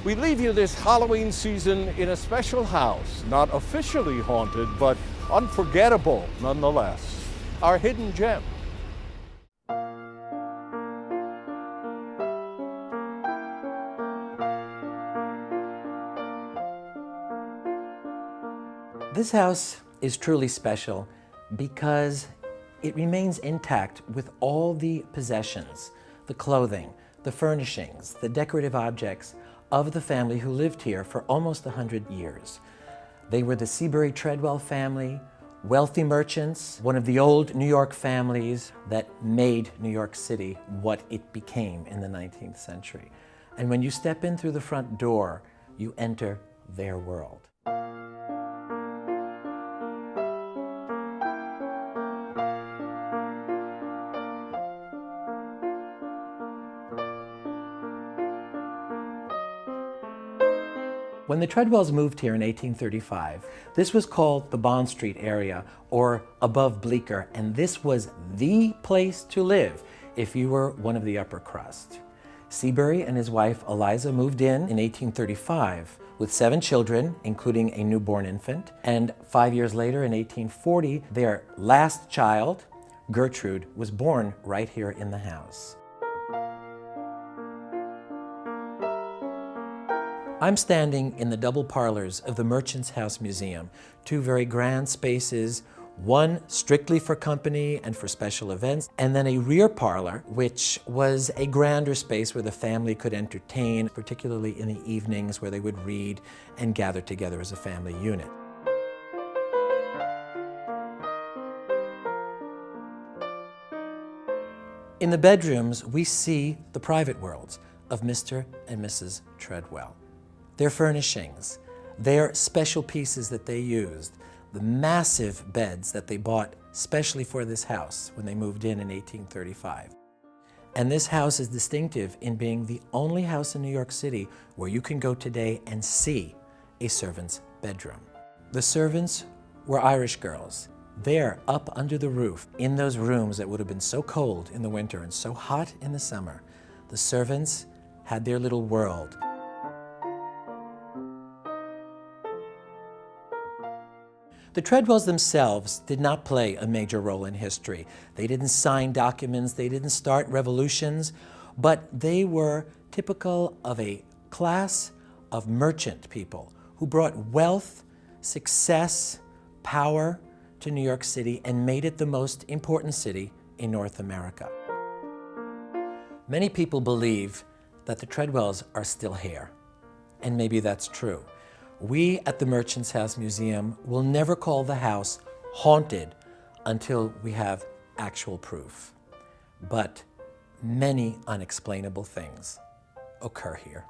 We leave you this Halloween season in a special house, not officially haunted, but unforgettable nonetheless. Our hidden gem. This house is truly special because it remains intact with all the possessions, the clothing, the furnishings, the decorative objects of the family who lived here for almost 100 years. They were the Seabury Treadwell family, wealthy merchants, one of the old New York families that made New York City what it became in the 19th century. And when you step in through the front door, you enter their world. When the Treadwells moved here in 1835, this was called the Bond Street area, or above Bleecker, and this was the place to live if you were one of the upper crust. Seabury and his wife Eliza moved in 1835 with 7 children, including a newborn infant, and 5 years later in 1840, their last child, Gertrude, was born right here in the house. I'm standing in the double parlors of the Merchants House Museum, 2 very grand spaces, one strictly for company and for special events, and then a rear parlor, which was a grander space where the family could entertain, particularly in the evenings where they would read and gather together as a family unit. In the bedrooms, we see the private worlds of Mr. and Mrs. Treadwell. Their furnishings, their special pieces that they used, the massive beds that they bought specially for this house when they moved in 1835. And this house is distinctive in being the only house in New York City where you can go today and see a servant's bedroom. The servants were Irish girls. There, up under the roof, in those rooms that would have been so cold in the winter and so hot in the summer, the servants had their little world. The Treadwells themselves did not play a major role in history. They didn't sign documents, they didn't start revolutions, but they were typical of a class of merchant people who brought wealth, success, power to New York City and made it the most important city in North America. Many people believe that the Treadwells are still here, and maybe that's true. We at the Merchants House Museum will never call the house haunted until we have actual proof. But many unexplainable things occur here.